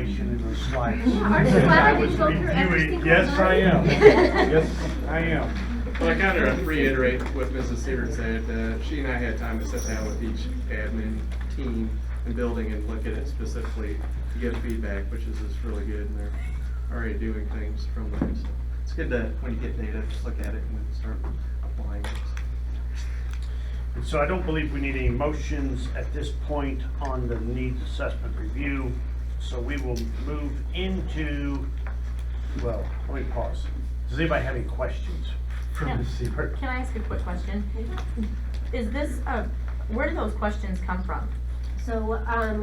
information in those slides. Aren't you glad I didn't go through every single Yes, one? I am. Yes, I am. Well, I kind of reiterate what Mrs. Seward said. She and I had time to sit down with each admin team and building and look at it specifically to get feedback, which is really good, and they're already doing things from there. So it's good to, when you get data, just look at it and then start applying it. And so I don't believe we need any motions at this point on the needs assessment review. So we will move into, well, let me pause. Does anybody have any questions for Yeah. Ms. Seibert? Can I ask a quick question? Is this, where do those questions come from? So,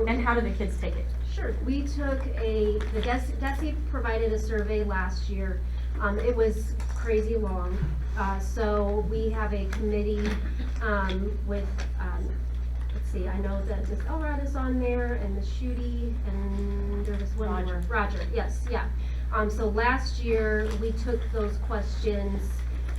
And how do the kids take it? sure, we took the DESE provided a survey last year. It was crazy long. So we have a committee, with, let's see, I know that Ms. Elrod is on there, and Ms. Schutte, and there was one more. Roger, yes, yeah. So last year, we took those questions,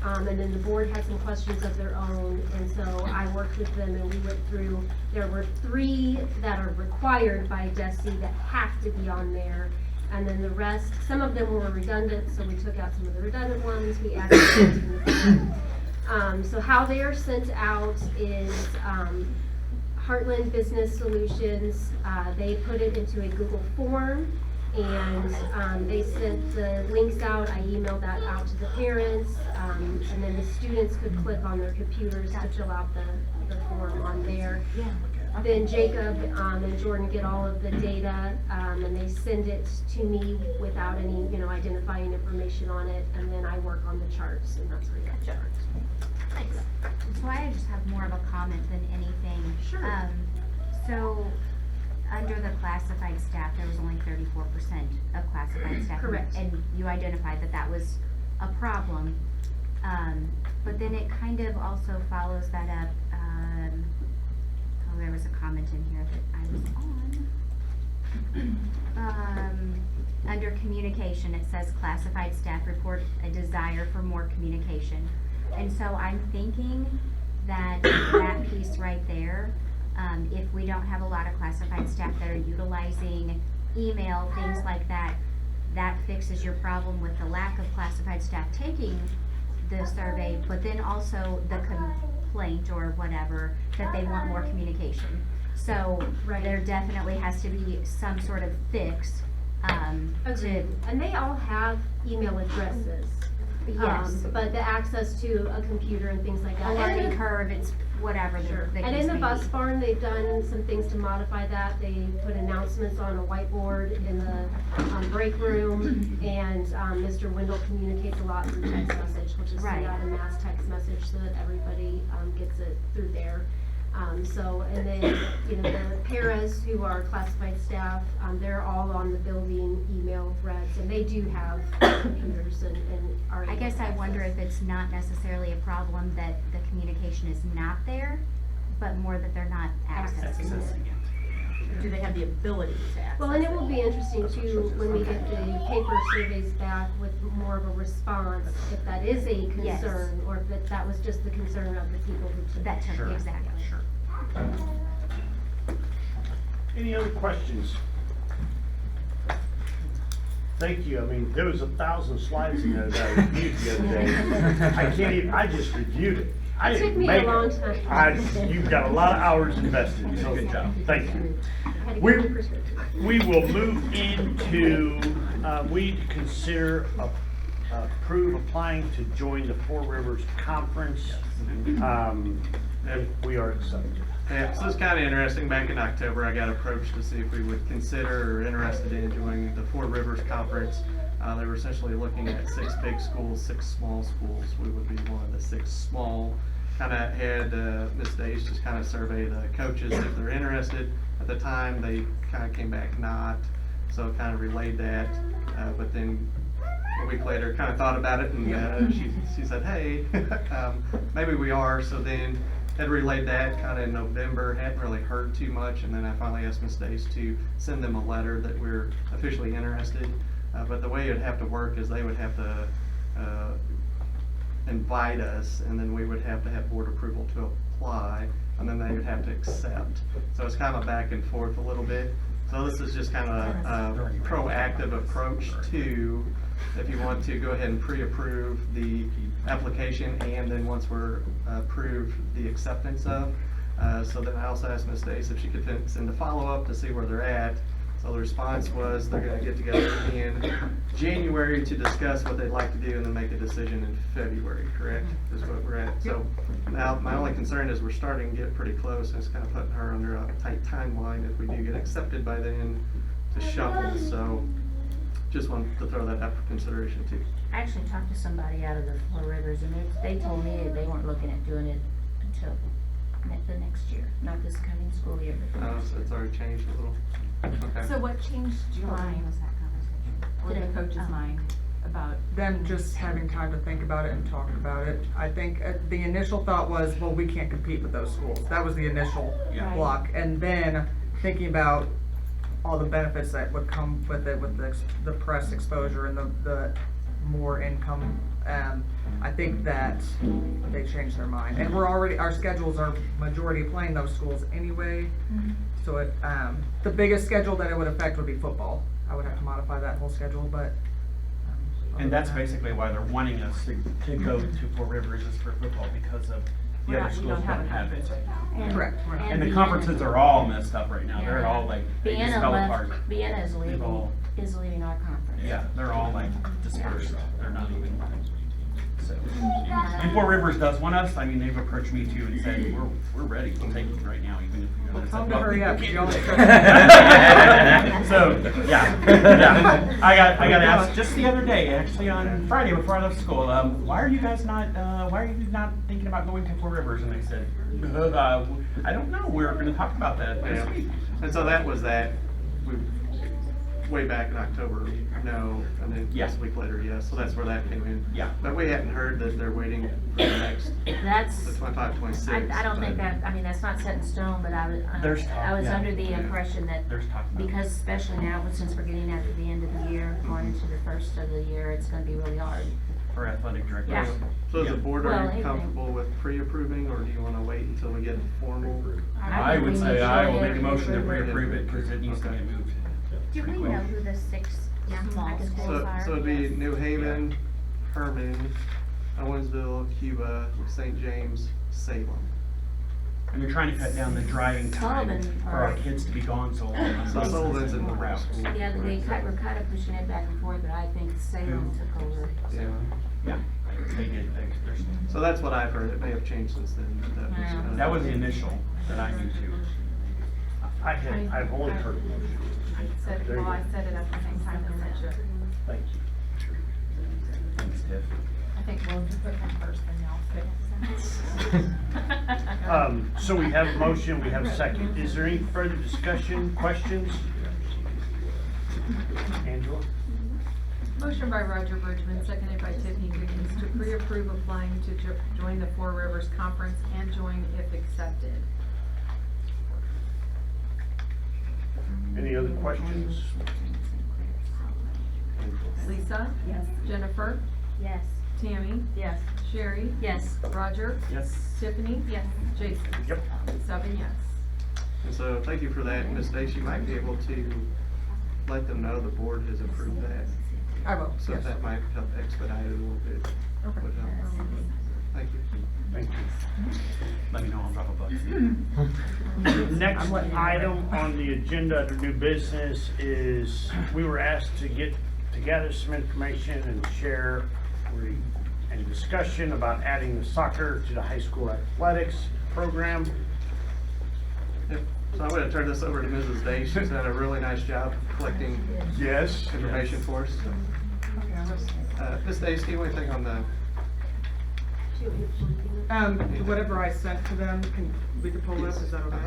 and then the board had some questions of their own, and so I worked with them and we went through, there were 3 that are required by DESE that have to be on there, and then the rest, some of them were redundant, so we took out some of the redundant ones, we added them to the so how they are sent out is, Heartland Business Solutions, they put it into a Google form, and they sent the links out. I emailed that out to the parents, and then the students could click on their computers to fill out the form on there. Then Jacob and Jordan get all of the data, and they send it to me without any, identifying information on it, and then I work on the charts, and that's where you get the charts. Thanks. So I just have more of a comment than anything. Sure. So under the classified staff, there was only 34% of classified staff. Correct. And you identified that that was a problem. But then it kind of also follows that up. There was a comment in here that I was on. Under communication, it says classified staff report a desire for more communication. And so I'm thinking that that piece right there, if we don't have a lot of classified staff that are utilizing email, things like that, that fixes your problem with the lack of classified staff taking the survey, but then also the complaint or whatever, that they want more communication. So Right. there definitely has to be some sort of fix. Agreed. And they all have email addresses. Yes. But the access to a computer and things like that. A And learning in- curve, it's whatever the Sure. the And case in the may bus be. barn, they've done some things to modify that. They put announcements on a whiteboard in the break room, and Mr. Wendell communicates a lot through text message, which is Right. sent out a mass text message so that everybody gets it through there. And then, the paras who are classified staff, they're all on the building email threads, and they do have computers and are able I guess to I wonder access. if it's not necessarily a problem that the communication is not there, but more that they're not accessing it. Do they have the ability to access Well, and it will be interesting too, when we get the paper surveys back with more of a response, if that is a Yes. concern, or if that was just the concern of the people who took That took, Sure. exactly. Any other questions? Thank you. I mean, there was 1,000 slides in there that I reviewed the other day. I can't even, I just reviewed it. I It took didn't me a make it. long time. You've got a lot of hours invested, so good job. Thank you. I had to We- get the prescription. We will move into, we need to consider approve applying to join the Four Rivers Conference. If we are accepted. Yeah, so it's kind of interesting. Back in October, I got approached to see if we would consider or interested in joining the Four Rivers Conference. They were essentially looking at 6 big schools, 6 small schools. We would be one of the 6 small. Kind of had Ms. Days just kind of survey the coaches if they're interested. At the time, they kind of came back not, so kind of relayed that. But then a week later, kind of thought about it, and she said, "Hey, maybe we are." So then had relayed that kind of in November. Hadn't really heard too much, and then I finally asked Ms. Days to send them a letter that we're officially interested. But the way it'd have to work is they would have to invite us, and then we would have to have board approval to apply, and then they would have to accept. So it's kind of back and forth a little bit. So this is just kind of a proactive approach to, if you want to go ahead and pre-approve the application, and then once we're approved, the acceptance of. So then I also asked Ms. Dace if she could send a follow-up to see where they're at. So the response was they're gonna get together in January to discuss what they'd like to do and then make a decision in February, correct? Is what we're at. So now my only concern is we're starting to get pretty close, and it's kind of putting her under a tight timeline if we do get accepted by then to shuffle. So just wanted to throw that up for consideration too. I actually talked to somebody out of the Four Rivers, and they told me that they weren't looking at doing it until the next year, not this coming school year, but the next So year. it's already changed a little. Okay. So what changed your mind, was that conversation? or the coach's mind about? Them just having time to think about it and talk about it. I think the initial thought was, well, we can't compete with those schools. That was the initial Yeah. block. And then thinking about all the benefits that would come with it, with the press exposure and the more income. I think that they changed their mind. And our schedules are majority playing those schools anyway. So the biggest schedule that it would affect would be football. I would have to modify that whole schedule, but. And that's basically why they're wanting us to go to Four Rivers is for football, because of the other schools don't have it. Correct. And the conferences are all messed up right now. They're all like, they just fell apart. Vienna is They've all- leaving our conference. Yeah, they're all like dispersed. They're not even. So, and Four Rivers does want us. I mean, they've approached me too and said, we're ready. We'll take you right now, even if you. Well, tell them to hurry up, 'cause y'all So, yeah. I got asked just the other day, actually on Friday before I left school, why are you not thinking about going to Four Rivers? And I said, I don't know. We're going to talk about that this Yeah. week. And so that was that. We way back in October, no, and then Yeah. just a week later, yes. So that's where that came in. Yeah. But we hadn't heard that they're waiting for the next, That's, the 25, 26. I don't think but- that, I mean, that's not set in stone, but There's talk, I was yeah. under the Yeah. impression that, There's talk about it. because especially now, since we're getting out at the end of the year, going into the first of the year, it's gonna be really hard. For athletic directors. Yeah. So as a Yeah. board, Well, are you anything. comfortable with pre-approving, or do you want to wait until we get formal? I think would we say need to I go will ahead make a and motion to approve it. reapprove it because it needs to get moved. Do we know who the 6 small schools So are? it'd be Yes. New Haven, Herman, Owensville, Cuba, St. James, Salem. And they're trying to cut down the driving time Sullivan, for our or- kids to be gone so long. on So buses Sullivan's in and the middle routes. school. Yeah, we're kind of pushing it back and forth, but I think Salem took over. Yeah. Yeah, they did. There's- So that's what I've heard. It may have changed since then. But Yeah. That was the initial that I knew too. I've only heard motion. I said, well, I said it at the same time as I should. Thank you. Thanks, Tiff. I think we'll put him first and y'all fit. So we have a motion, we have a second. Is there any further discussion, questions? Angela? Motion by Roger Bridgman, seconded by Tiffany Dickens, to pre-approve applying to join the Four Rivers Conference and join if accepted. Any other questions? Lisa? Yes. Jennifer? Yes. Tammy? Yes. Sherry? Yes. Roger? Yes. Tiffany? Yes. Jason? Yep. 7 yes. And so thank you for that. Ms. Dace, you might be able to let them know the board has approved that. I will, So yes. that might help expedite it a little bit. Okay. Would help. Thank you. Thank you. Let me know, I'll drop a buck. Next item on the agenda under new business is, we were asked to gather some information and share any discussion about adding the soccer to the high school athletics program. Yep. So I'm going to turn this over to Mrs. Dace. She's done a really nice job collecting Yes. information for us. Ms. Dace, do you have anything on the, Whatever I sent to them, we can pull it up, is that okay?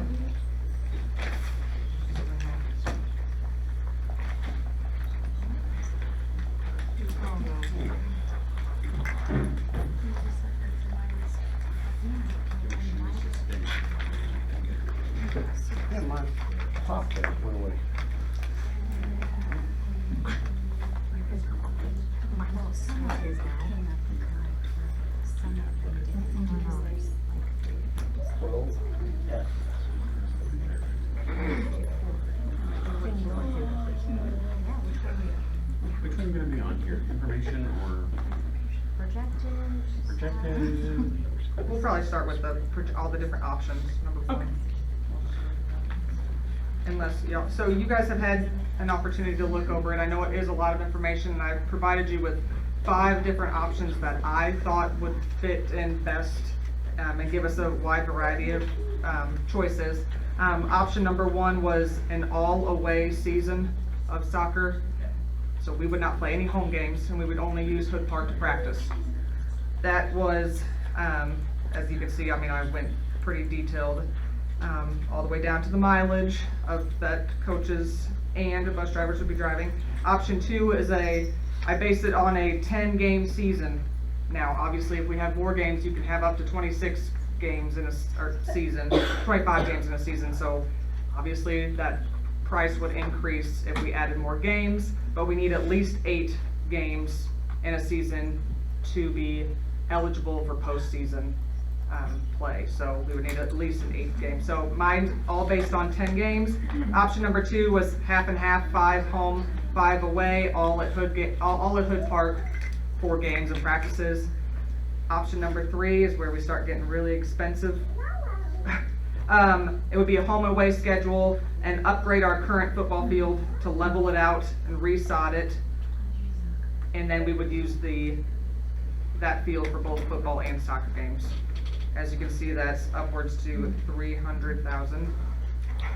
Yeah, my pocket went away. projected. We'll probably start with all the different options, number one. Okay. Unless, so you guys have had an opportunity to look over it. I know it is a lot of information, and I've provided you with 5 different options that I thought would fit in best, and give us a wide variety of, choices. Option number 1 was an all-away season of soccer. So we would not play any home games, and we would only use Hood Park to practice. That was, as you can see, I mean, I went pretty detailed, all the way down to the mileage of that coaches and bus drivers would be driving. Option 2 is I base it on a 10-game season. Now, obviously, if we have more games, you can have up to 26 games in a season, 25 games in a season. So obviously that price would increase if we added more games, but we need at least 8 games in a season to be eligible for postseason play. So we would need at least an 8th game. So mine's all based on 10 games. Option number 2 was half and half, 5 home, 5 away, all at Hood Park, 4 games and practices. Option number 3 is where we start getting really expensive. It would be a home and away schedule and upgrade our current football field to level it out and resod it. And then we would use that field for both football and soccer games. As you can see, that's upwards to $300,000.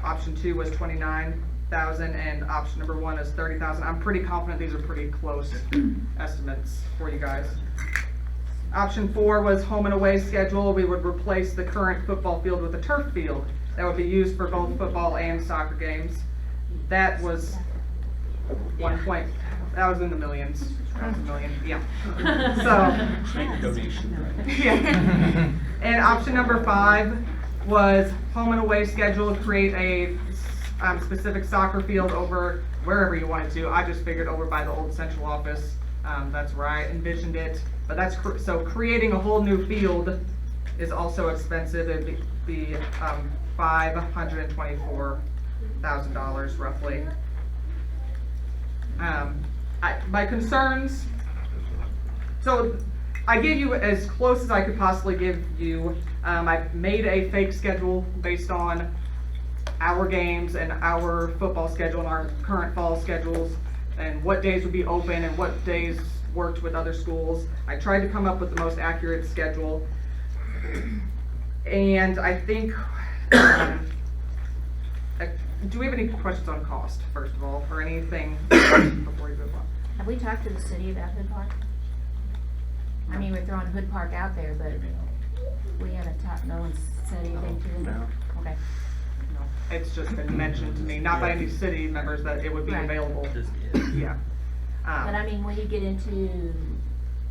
Option 2 was $29,000 and option number 1 is $30,000. I'm pretty confident these are pretty close estimates for you guys. Option 4 was home and away schedule. We would replace the current football field with a turf field that would be used for both football and soccer games. That was that was in the millions. That was a million, yeah. So, Make a donation. yeah. And option number 5 was home and away schedule, create a specific soccer field over wherever you wanted to. I just figured over by the old central office. That's where I envisioned it. But that's so creating a whole new field is also expensive. It'd be $524,000 roughly. My concerns. So I gave you as close as I could possibly give you. I made a fake schedule based on our games and our football schedule and our current fall schedules and what days would be open and what days worked with other schools. I tried to come up with the most accurate schedule. And I think, do we have any questions on cost, first of all, or anything before we move on? Have we talked to the city about Hood Park? I mean, we're throwing Hood Park out there, but we haven't talked, no one's said anything to them? No. Okay. No, it's just been mentioned to me, not by any city members, that it would be Right. available. Yeah. But I mean, when you get into,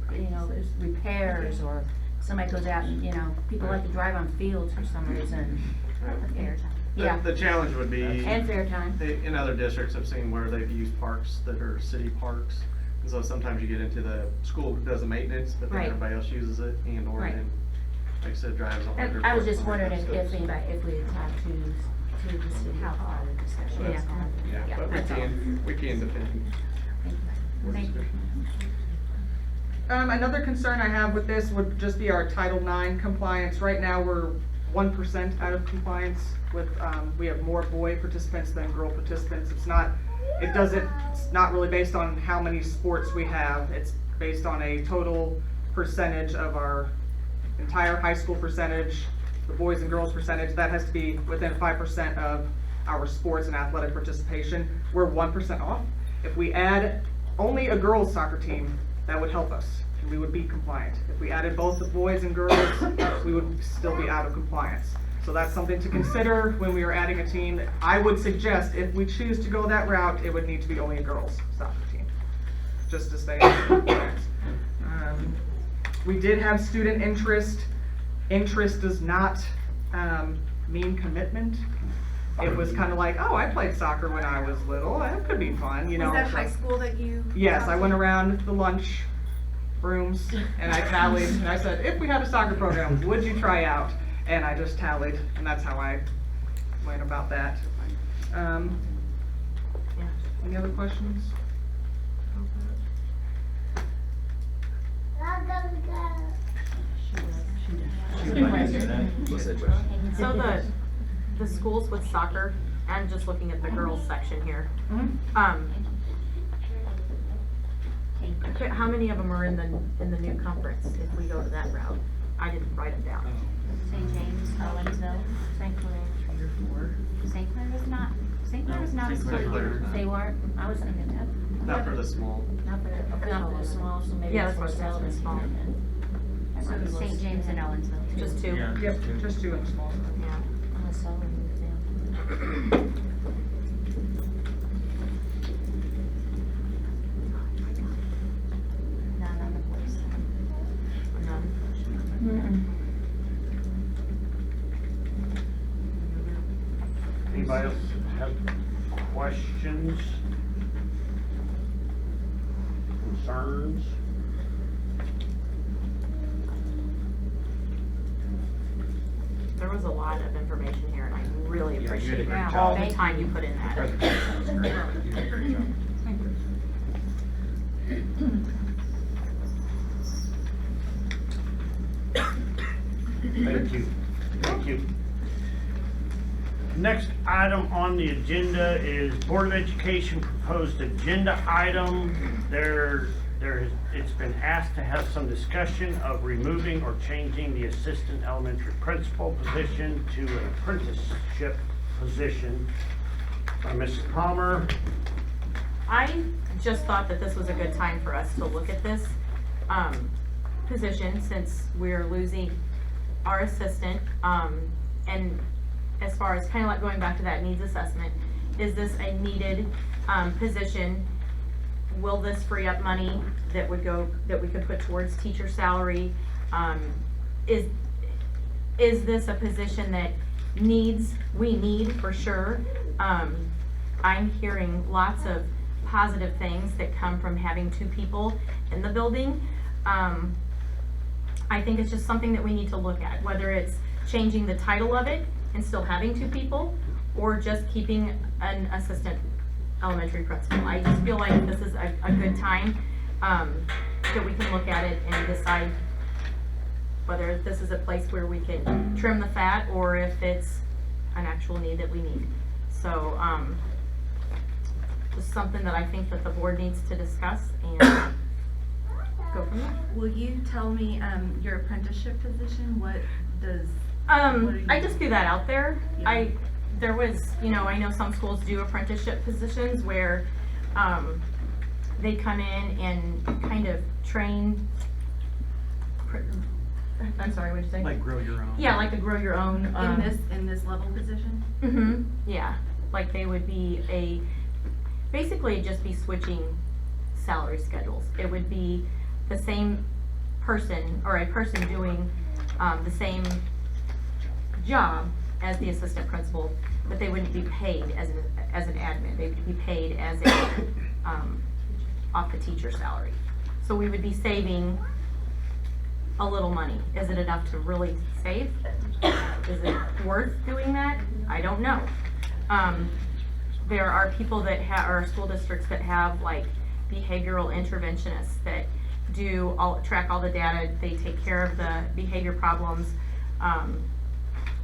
there's repairs or somebody goes out and, people like to drive on fields for some reason. Fair time. Yeah, The challenge would be. and fair time. In other districts, I've seen where they've used parks that are city parks. And so sometimes you get into the school does the maintenance, but then Right. everybody else uses it and or Right. then, like I said, drives on. And their I was park just and wondering stuff. if we had talked to the city, how far the discussion Yeah. has gone. Yeah, but that's all. we can defend. Thank you. Another concern I have with this would just be our Title IX compliance. Right now, we're 1% out of compliance with, we have more boy participants than girl participants. It's not really based on how many sports we have. It's based on a total percentage of our entire high school percentage, the boys and girls percentage. That has to be within 5% of our sports and athletic participation. We're 1% off. If we add only a girls soccer team, that would help us. We would be compliant. If we added both the boys and girls, we would still be out of compliance. So that's something to consider when we are adding a team. I would suggest if we choose to go that route, it would need to be only a girls soccer team, just to stay in compliance. We did have student interest. Interest does not mean commitment. It was kind of like, oh, I played soccer when I was little. That could be fun, Was that high school that you? Yes, I went around the lunch rooms and I tallied and I said, if we had a soccer program, would you try out? And I just tallied, and that's how I went about that. Any other questions? So the schools with soccer, I'm just looking at the girls section here. Okay, how many of them are in the new conference if we go to that route? I didn't write them down. St. James, Owensville, St. Clair. St. Clair is not, St. Clair is not a St. school. Clair. They weren't, I was thinking that, Not for the small. not for the small, so maybe Yeah, it's that's for what I was small. So St. James and Owensville. Just two? Yeah. Yep, just two in the small. Yeah. Unless Sullivan moved in. None on the boys. None. Anybody else have questions? Concerns? There was a lot of information here, and I really Yeah, you did a appreciate great all job. the time you put in that. Presentation was great. You did a great job. Thank you. Thank you. Next item on the agenda is Board of Education proposed agenda item. It's been asked to have some discussion of removing or changing the assistant elementary principal position to an apprenticeship position by Mrs. Palmer. I just thought that this was a good time for us to look at this position, since we're losing our assistant. And as far as kind of like going back to that needs assessment, is this a needed position? Will this free up money that we could put towards teacher salary? Is this a position that we need for sure? I'm hearing lots of positive things that come from having two people in the building. I think it's just something that we need to look at, whether it's changing the title of it and still having two people, or just keeping an assistant elementary principal. I just feel like this is a good time that we can look at it and decide whether this is a place where we can trim the fat, or if it's an actual need that we need. So, just something that I think that the board needs to discuss and go from there. Will you tell me, your apprenticeship position, what does? I just threw that out there. Yeah. There was, I know some schools do apprenticeship positions where, they come in and kind of train, I'm sorry, what'd you say? Like grow your own. Yeah, like to grow your own. In this level position? Mm-hmm, yeah, like they would be basically it'd just be switching salary schedules. It would be the same person, or a person doing, the same job as the assistant principal, but they wouldn't be paid as an admin. They'd be paid as a, off the teacher salary. So we would be saving a little money. Is it enough to really save? Is it worth doing that? I don't know. There are people that are school districts that have like behavioral interventionists that track all the data. They take care of the behavior problems.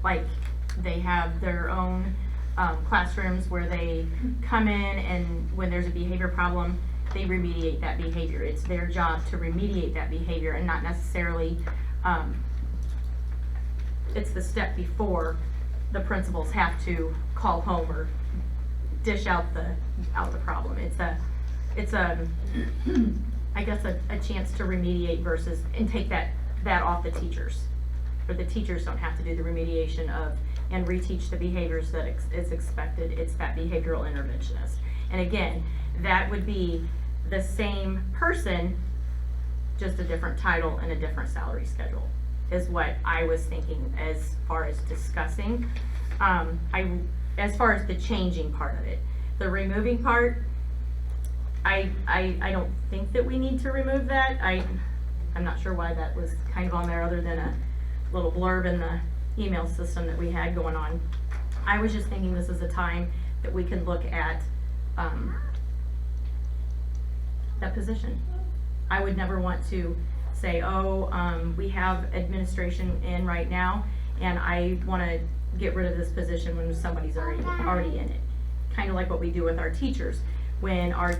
Like they have their own classrooms where they come in, and when there's a behavior problem, they remediate that behavior. It's their job to remediate that behavior, and not necessarily, it's the step before the principals have to call home or dish out the problem. It's I guess a chance to remediate versus, and take that off the teachers. Or the teachers don't have to do the remediation and reteach the behaviors that is expected. It's that behavioral interventionist. And again, that would be the same person, just a different title and a different salary schedule, is what I was thinking as far as discussing. As far as the changing part of it, the removing part, I don't think that we need to remove that. I'm not sure why that was kind of on there, other than a little blurb in the email system that we had going on. I was just thinking this is a time that we can look at that position. I would never want to say, oh, we have administration in right now, and I wanna get rid of this position when somebody's already in it. Kinda like what we do with our teachers. When our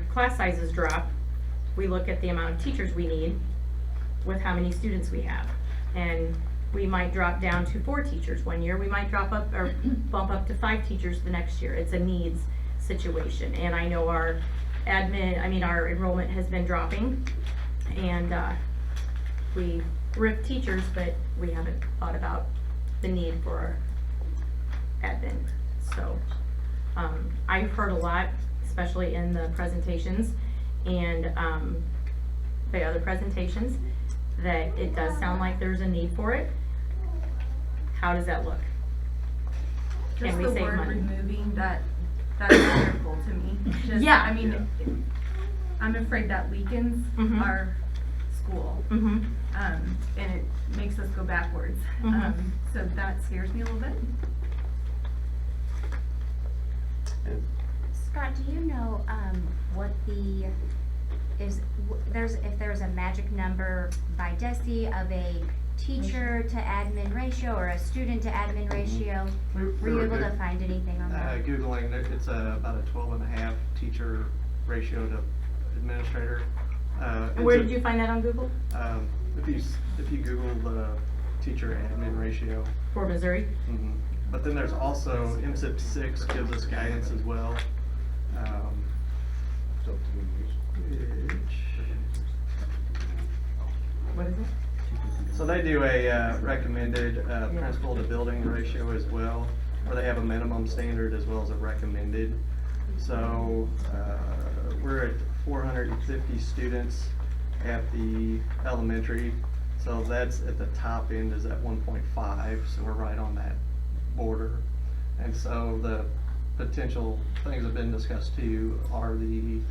class sizes drop, we look at the amount of teachers we need with how many students we have. And we might drop down to 4 teachers one year, we might drop up or bump up to 5 teachers the next year. It's a needs situation. And I know our enrollment has been dropping, and we RIP teachers, but we haven't thought about the need for our admin. So I've heard a lot, especially in the presentations and the other presentations, that it does sound like there's a need for it. How does that look? Can we Just save the word money? removing, that's wonderful to me. Just, Yeah. I mean, I'm afraid that weakens Mhm. our school, Mm-hmm. and it makes us go backwards. Mhm. So that scares me a little bit. Scott, do you know, what if there's a magic number by DESI of a teacher to admin ratio or a student to admin ratio? Were you able to find anything on that? Googling, it's about a 12.5 teacher ratio to administrator. Where did you find that on Google? If you Google the teacher admin ratio. For Missouri? Mhm. But then there's also MSIP 6 gives us guidance as well. What is it? So they do a recommended principal to building ratio as well, or they have a minimum standard as well as a recommended. So we're at 450 students at the elementary, so that's at the top end is at 1.5, so we're right on that border. And so the potential things that have been discussed too are the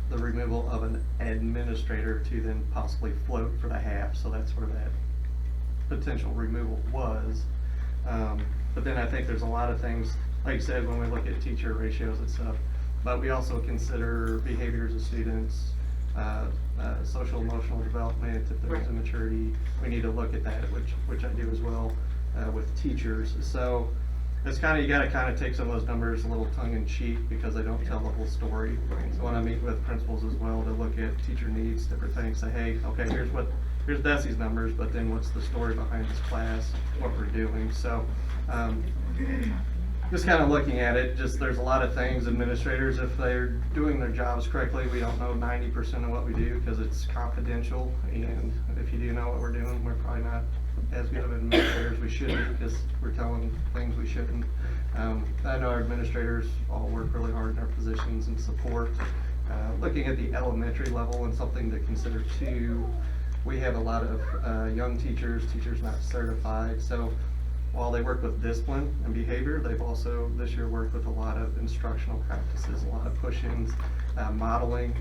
removal of an administrator to then possibly float for the half, so that's where that potential removal was. But then I think there's a lot of things, like you said, when we look at teacher ratios and stuff, but we also consider behaviors of students, social emotional development, if there's Right. immaturity, we need to look at that, which I do as well with teachers. So it's you gotta take some of those numbers a little tongue in cheek because they don't tell the whole story. So when I meet with principals as well to look at teacher needs, different things, say, hey, okay, here's Desi's numbers, but then what's the story behind this class, what we're doing. So just looking at it, there's a lot of things, administrators, if they're doing their jobs correctly, we don't know 90% of what we do because it's confidential, and if you do know what we're doing, we're probably not as good of administrators as we should be because we're telling things we shouldn't. I know our administrators all work really hard in their positions and support. Looking at the elementary level, and something to consider too, we have a lot of young teachers not certified, so while they work with discipline and behavior, they've also this year worked with a lot of instructional practices, a lot of push-ins, modeling.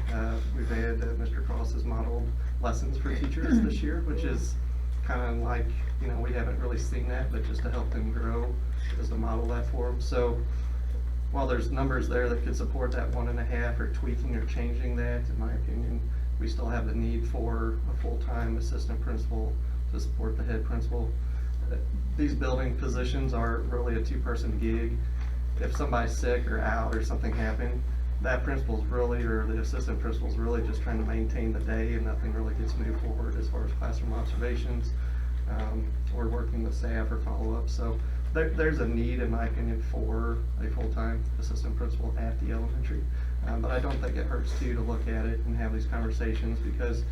We've had Mr. Cross has modeled lessons for teachers this year, which is like, we haven't really seen that, but just to help them grow is to model that for them. So while there's numbers there that could support that 1.5 or tweaking or changing that, in my opinion, we still have the need for a full-time assistant principal to support the head principal. These building positions are really a 2-person gig. If somebody's sick or out or something happened, that principal's really, or the assistant principal's really just trying to maintain the day, and nothing really gets moved forward as far as classroom observations, or working with staff or follow-up. So there's a need, in my opinion, for a full-time assistant principal at the elementary. But I don't think it hurts too to look at it and have these conversations because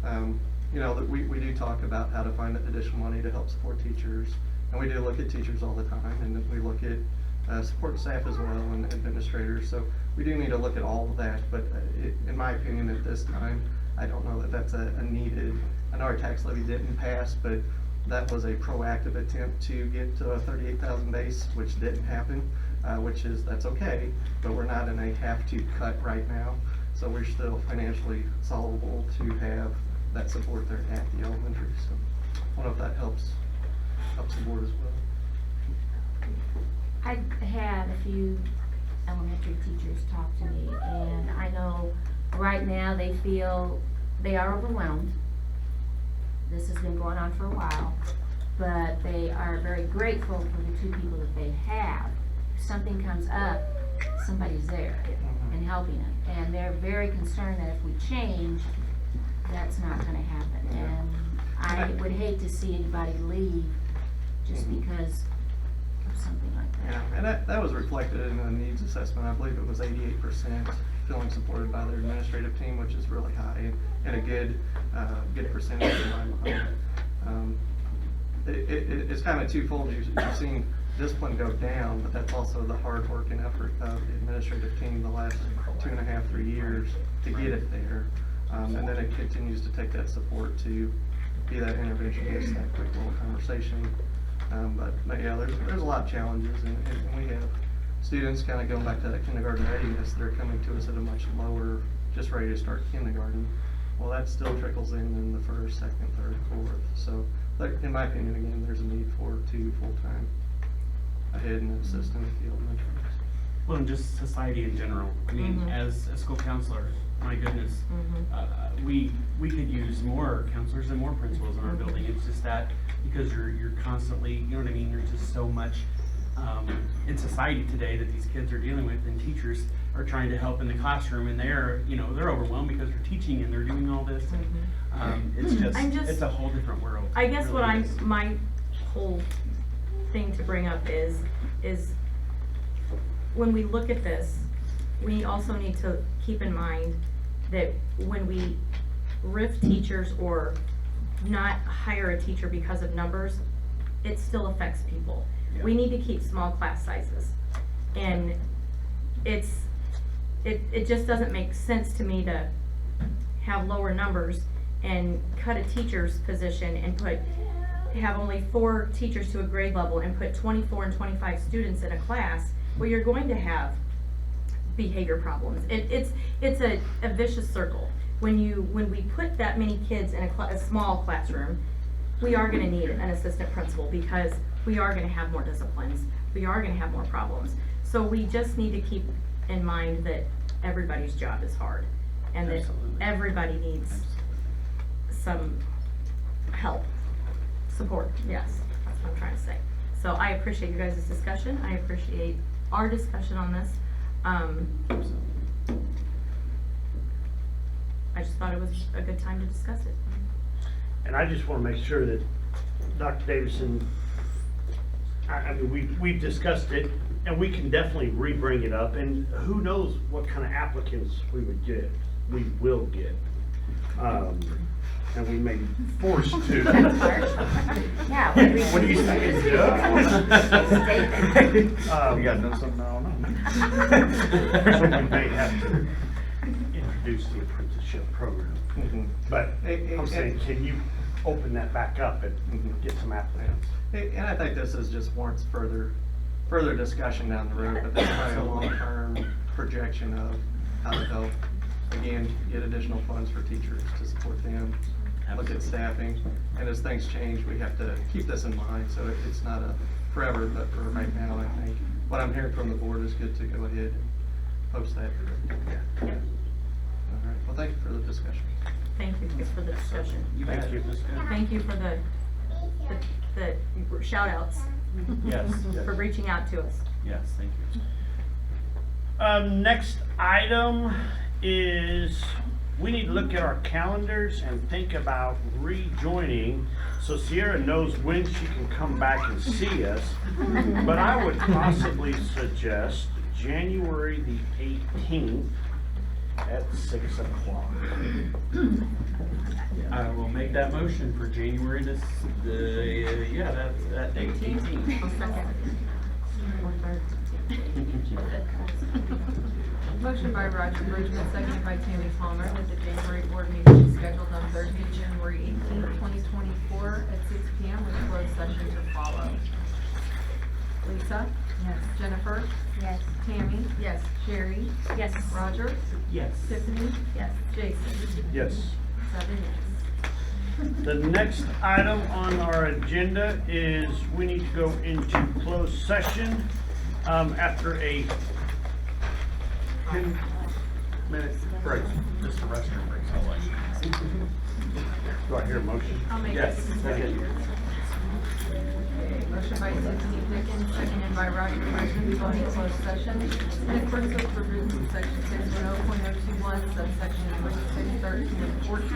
that we do talk about how to find additional money to help support teachers, and we do look at teachers all the time, and then we look at support staff as well and administrators. So we do need to look at all of that, but in my opinion at this time, I don't know that that's a needed. I know our tax levy didn't pass, but that was a proactive attempt to get to a 38,000 base, which didn't happen, that's okay, but we're not in a have-to cut right now, so we're still financially solvable to have that support there at the elementary. So I don't know if that helps the board as well. I've had a few elementary teachers talk to me, and I know right now they feel they are overwhelmed. This has been going on for a while, but they are very grateful for the 2 people that they have. If something comes up, somebody's there and helping them. And they're very concerned that if we change, that's not gonna happen. And I would hate to see anybody leave just because of something like that. Yeah, and that was reflected in the needs assessment. I believe it was 88% feeling supported by their administrative team, which is really high and a good percentage in my mind. It's kind of twofold. You've seen discipline go down, but that's also the hard work and effort of the administrative team the last 2.5, 3 years to get it there. And then it continues to take that support to be that interventionist, that quick little conversation. But yeah, there's a lot of challenges, and we have students kind of going back to that kindergarten readiness. They're coming to us at a much lower, just ready to start kindergarten. Well, that still trickles in the first, second, third, fourth. So, in my opinion, again, there's a need for 2 full-time ahead and assistant at the elementary. Well, and just society in general. I mean, as a school counselor, my goodness, we could use more counselors and more principals in our building. It's just that because you're constantly, you know what I mean, there's just so much in society today that these kids are dealing with, and teachers are trying to help in the classroom, and they're overwhelmed because they're teaching and they're doing all this. And, it's a whole different world. I guess It what really is. my whole thing to bring up is when we look at this, we also need to keep in mind that when we RIF teachers or not hire a teacher because of numbers, it still affects people. Yeah. We need to keep small class sizes. And it just doesn't make sense to me to have lower numbers and cut a teacher's position and have only 4 teachers to a grade level and put 24 and 25 students in a class. Well, you're going to have behavior problems. It's a vicious circle. When we put that many kids in a small classroom, we are going to need an assistant principal because we are going to have more disciplines. We are going to have more problems. So we just need to keep in mind that everybody's job is hard and that everybody needs some help, support. Yes, that's what I'm trying to say. So I appreciate you guys' discussion. I appreciate our discussion on this. I just thought it was a good time to discuss it. And I just want to make sure that Dr. Davison, I mean, we've discussed it, and we can definitely re-bring it up, and who knows what kind of applicants we will get. And we may be forced to. Yeah. What do you think, Doug? You gotta know something I don't know. So we may have to introduce the apprenticeship program. But I'm saying, can you open that back up and get some applicants? And I think this is just warrants further discussion down the road, but that's probably a long-term projection of how to help, again, get additional funds for teachers to support them, look at staffing, and as things change, we have to keep this in mind, so it's not a forever, but for right now, I think what I'm hearing from the board is good to go ahead and post that. All right, well, thank you for the discussion. Thank you for the discussion. Thank you. Thank you for the shout outs, Yes, for reaching out to us. yes, thank you. Next item is we need to look at our calendars and think about rejoining, so Sierra knows when she can come back and see us. But I would possibly suggest January the 18th at 6 o'clock. I will make that motion for January that date, 18th. I'll second. Motion by Roger Bridgman, seconded by Tammy Palmer, that the January board meeting is scheduled on Thursday, January 18th, 2024 at 6 p.m. with closed session to follow. Lisa? Yes. Jennifer? Yes. Tammy? Yes. Sherry? Yes. Roger? Yes. Tiffany? Yes. Jason? Yes. 7 yes. The next item on our agenda is we need to go into closed session after a 6-minute break. Just the restroom breaks, I like. Do I hear a motion? I'll make Yes, it. second. Okay, motion by Susie Dickens, seconded by Roger Bridgman, to go into closed session. In accordance with provisions of section 610.021, subsection 26, 13, and 14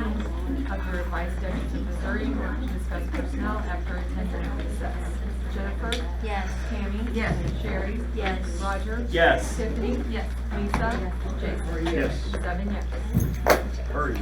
of the revised statutes of Missouri, in order to discuss personnel after a 10-minute recess. Jennifer? Yes. Tammy? Yes. Sherry? Yes. Roger? Yes. Tiffany? Yes. Lisa? Jason? Yes. 7 yes. Hurry.